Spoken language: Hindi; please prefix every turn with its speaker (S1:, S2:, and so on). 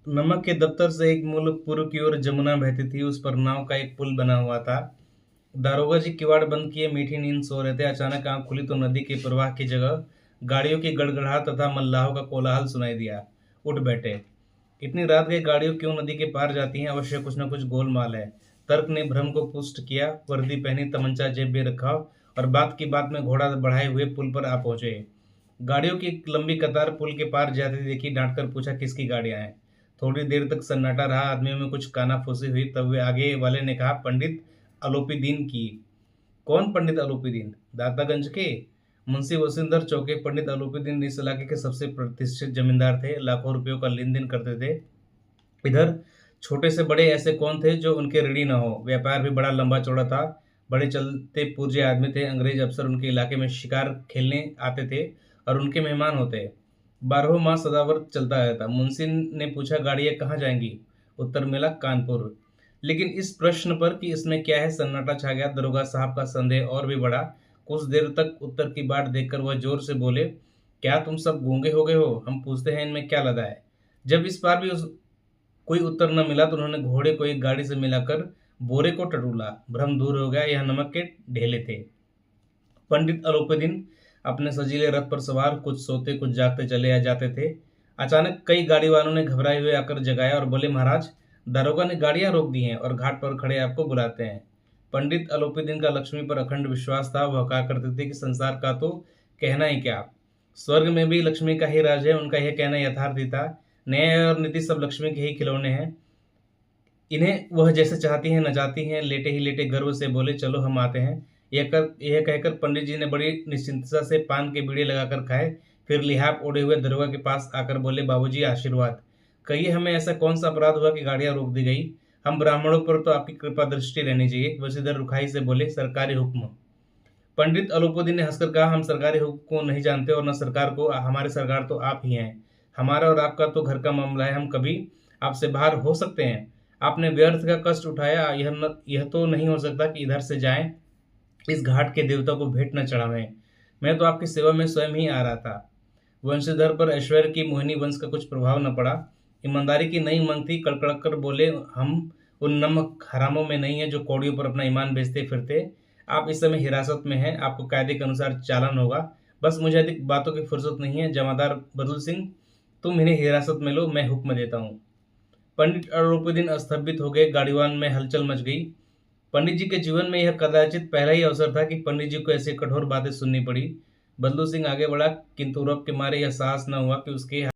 S1: नमक के दफ्तर से एक मुल्क पूर्व की ओर जमुना बहती थी। उस पर नाव का एक पुल बना हुआ था। दारोगा जी किवाड़ बंद किए मीठी नींद सो रहे थे। अचानक आंख खुली तो नदी के प्रवाह की जगह गाड़ियों की गड़गड़ाहट तथा मल्लाहों का कोलाहल सुनाई दिया। उठ बैठे। इतनी रात गई गाड़ियों क्यों नदी के पार जाती हैं? अवश्य कुछ न कुछ गोलमाल है। तर्क ने भ्रम को पुष्ट किया। वर्दी पहनी, तमंचा जेब में रखा और बात की बात में घोड़ा बढ़ाए हुए पुल पर आ पहुंचे। गाड़ियों की एक लंबी कतार पुल के पार जाती देखी। डांट कर पूछा, किसकी गाड़ियां हैं? थोड़ी देर तक सन्नाटा रहा। आदमियों में कुछ कानाफूसी हुई। तब वे आगे वाले ने कहा, पंडित आलोपीदीन की। कौन पंडित आलोपीदीन? दातागंज के मुंशी वसुंधर चौके पंडित आलोपीदीन इस इलाके के सबसे प्रतिष्ठित जमींदार थे। लाखों रुपयों का लेन देन करते थे। इधर छोटे से बड़े ऐसे कौन थे जो उनके ऋणी न हो? व्यापार भी बड़ा लंबा चौड़ा था। बड़े चलते पुर्जे आदमी थे। अंग्रेज अफसर उनके इलाके में शिकार खेलने आते थे और उनके मेहमान होते। बारहों माह सदावर्त चलता रहता। मुंशी ने पूछा, गाड़ियां कहाँ जाएंगी? उत्तर मिला, कानपुर। लेकिन इस प्रश्न पर कि इसमें क्या है, सन्नाटा छा गया। दरोगा साहब का संदेह और भी बढ़ा। कुछ देर तक उत्तर की बाट देखकर वह जोर से बोले, क्या तुम सब गूंगे हो गए हो? हम पूछते हैं इनमें क्या लदा है। जब इस बार भी कोई उत्तर न मिला तो उन्होंने घोड़े को एक गाड़ी से मिलाकर बोरे को टटोला। भ्रम दूर हो गया। यह नमक के ढेले थे। पंडित अलोपीदीन अपने सजीले रथ पर सवार कुछ सोते कुछ जागते चले आ जाते थे। अचानक कई गाड़ी वालों ने घबराए हुए आकर जगाया और बोले, महाराज, दारोगा ने गाड़ियां रोक दी हैं और घाट पर खड़े आपको बुलाते हैं। पंडित अलोपीदीन का लक्ष्मी पर अखंड विश्वास था। वह कहा करते थे कि संसार का तो कहना ही क्या, स्वर्ग में भी लक्ष्मी का ही राज है। उनका यह कहना यथार्थ ही था। न्याय और नीति सब लक्ष्मी के ही खिलौने हैं। इन्हें वह जैसे चाहती हैं नचाती हैं। लेटे ही लेटे गर्व से बोले, चलो हम आते हैं। यह कहकर पंडित जी ने बड़ी निश्चिंतता से पान के बीड़े लगाकर खाए। फिर लिहाफ ओढ़े हुए दरोगा के पास आकर बोले, बाबूजी आशीर्वाद। कहिए, हमें ऐसा कौन सा अपराध हुआ कि गाड़ियां रोक दी गई? हम ब्राह्मणों पर तो आपकी कृपा दृष्टि रहनी चाहिए। वसीधर रुखाई से बोले, सरकारी हुक्म। पंडित अलोपीदीन ने हंसकर कहा, हम सरकारी हुक्म को नहीं जानते और न सरकार को। हमारे सरकार तो आप ही हैं। हमारा और आपका तो घर का मामला है। हम कभी आपसे बाहर हो सकते हैं? आपने व्यर्थ का कष्ट उठाया। यह तो नहीं हो सकता कि इधर से जाएं, इस घाट के देवता को भेंट न चढ़ावें। मैं तो आपकी सेवा में स्वयं ही आ रहा था। वंशधर पर ऐश्वर्य की मोहिनी वंश का कुछ प्रभाव न पड़ा। ईमानदारी की नई मांग थी। कड़कड़क कर बोले, हम उन नमक हरामों में नहीं है जो कौड़ियों पर अपना ईमान बेचते फिरते। आप इस समय हिरासत में हैं। आपको कायदे के अनुसार चालान होगा। बस मुझे अधिक बातों की फुर्सत नहीं है। जमादार बदुल सिंह, तुम इन्हें हिरासत में लो, मैं हुक्म देता हूँ। पंडित अलोपीदीन स्तंभित हो गए। गाड़ीवान में हलचल मच गई। पंडित जी के जीवन में यह कदाचित पहला ही अवसर था कि पंडित जी को ऐसी कठोर बातें सुननी पड़ी। बदलू सिंह आगे बढ़ा, किंतु रौब के मारे यह साहस न हुआ कि उसके